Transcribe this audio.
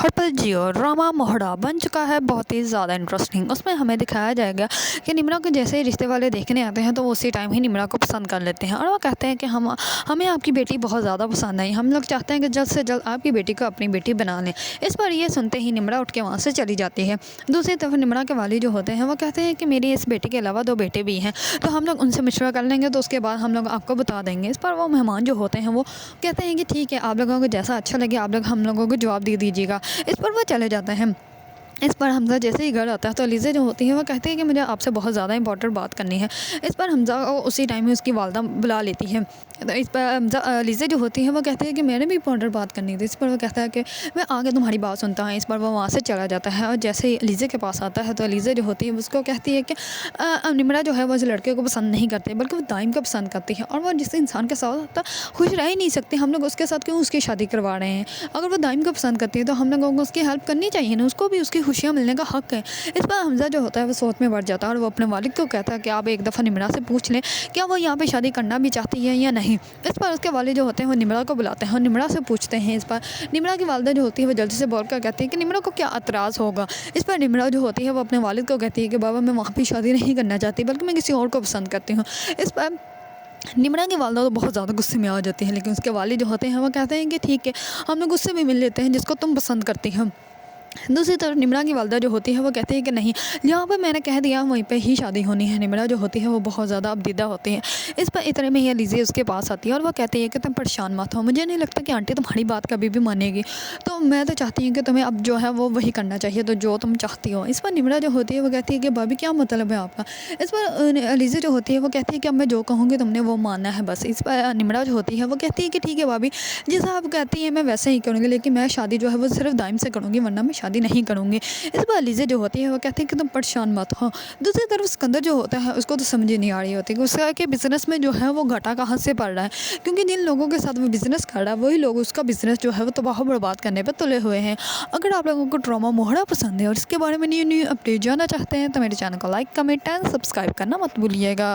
हर पल जियो ड्रामा मोहरा बन चुका है बहुत ही ज़्यादा इंटरेस्टिंग। उसमें हमें दिखाया जाएगा कि निम्रा को जैसे ही रिश्ते वाले देखने आते हैं तो वो उसी टाइम ही निम्रा को पसंद कर लेते हैं और वो कहते हैं कि हमें आपकी बेटी बहुत ज़्यादा पसंद आई, हम लोग चाहते हैं कि जल्द से जल्द आपकी बेटी को अपनी बेटी बना लें। इस पर ये सुनते ही निम्रा उठ के वहाँ से चली जाती है। दूसरी तरफ निम्रा के वाली जो होते हैं वो कहते हैं कि मेरी इस बेटी के अलावा 2 बेटे भी हैं, तो हम लोग उनसे मशवरा कर लेंगे तो उसके बाद हम लोग आपको बता देंगे। इस पर वो मेहमान जो होते हैं वो कहते हैं कि ठीक है, आप लोगों को जैसा अच्छा लगे आप लोग हम लोगों को जवाब दे दीजिएगा। इस पर वो चले जाते हैं। इस पर हमज़ा जैसे ही घर आता है तो अलीज़ा जो होती है वो कहती है कि मुझे आपसे बहुत ज़्यादा इंपॉर्टेंट बात करनी है। इस पर हमज़ा को उसी टाइम में उसकी वालदा बुला लेती है। तो इस पर हमज़ा अलीज़ा जो होती है वो कहती है कि मैंने भी इंपॉर्टेंट बात करनी थी। इस पर वो कहता है कि मैं आगे तुम्हारी बात सुनता हूँ। इस पर वो वहाँ से चला जाता है और जैसे ही अलीज़ा के पास आता है तो अलीज़ा जो होती है उसको कहती है कि निम्रा जो है वो उस लड़के को पसंद नहीं करती बल्कि वो दाइम को पसंद करती है और वो जिस इंसान के साथ होता खुश रह ही नहीं सकती, हम लोग उसके साथ क्यों उसकी शादी करवा रहे हैं। अगर वो दाइम को पसंद करती है तो हम लोगों को उसकी हेल्प करनी चाहिए ना, उसको भी उसकी खुशियाँ मिलने का हक है। इस पर हमज़ा जो होता है वो सोच में बढ़ जाता है और वो अपने वालिद को कहता है कि आप एक दफ़ा निम्रा से पूछ लें क्या वो यहाँ पे शादी करना भी चाहती है या नहीं। इस पर उसके वालिद जो होते हैं वो निम्रा को बुलाते हैं और निम्रा से पूछते हैं। इस पर निम्रा की वालिदा जो होती है वो जल्दी से बोल कर कहती है कि निम्रा को क्या एतराज़ होगा। इस पर निम्रा जो होती है वो अपने वालिद को कहती है कि बाबा मैं वहाँ पर शादी नहीं करना चाहती बल्कि मैं किसी और को पसंद करती हूँ। इस पर निम्रा की वालिदा तो बहुत ज़्यादा गुस्से में आ जाती है, लेकिन उसके वालिद जो होते हैं वो कहते हैं कि ठीक है, हम लोग उससे भी मिल लेते हैं जिसको तुम पसंद करती हो। दूसरी तरफ निम्रा की वालिदा जो होती है वो कहती है कि नहीं, जहाँ पर मैंने कह दिया वहीं पे ही शादी होनी है। निम्रा जो होती है वो बहुत ज़्यादा अबदीदा होती है। इस पर इतने में ही अलीज़ा उसके पास आती है और वो कहती है कि तुम परेशान मत हो, मुझे नहीं लगता कि आंटी तुम्हारी बात कभी भी मानेगी, तो मैं तो चाहती हूँ कि तुम्हें अब जो है वो वही करना चाहिए, तो जो तुम चाहती हो। इस पर निम्रा जो होती है वो कहती है कि भाभी क्या मतलब है आपका। इस पर अलीज़ा जो होती है वो कहती है कि अब मैं जो कहूँगी तुमने वो मानना है बस। इस पर निम्रा जो होती है वो कहती है कि ठीक है भाभी, जैसा आप कहती हैं मैं वैसे ही करूँगी, लेकिन मैं शादी जो है वो सिर्फ दाइम से करूँगी वरना मैं शादी नहीं करूँगी। इस पर अलीज़ा जो होती है वो कहती है कि तुम परेशान मत हो। दूसरी तरफ सिकंदर जो होता है उसको तो समझ ही नहीं आ रही होती कि उसका के बिज़नेस में जो है वो घाटा कहाँ से पड़ रहा है, क्योंकि जिन लोगों के साथ वो बिज़नेस कर रहा है वही लोग उसका बिज़नेस जो है वो तबाह बर्बाद करने पर तुले हुए हैं। अगर आप लोगों को ड्रामा मोहरा पसंद है और इसके बारे में न्यू न्यू अपडेट जानना चाहते हैं तो मेरे चैनल को लाइक कमेंट एंड सब्सक्राइब करना मत भूलिएगा।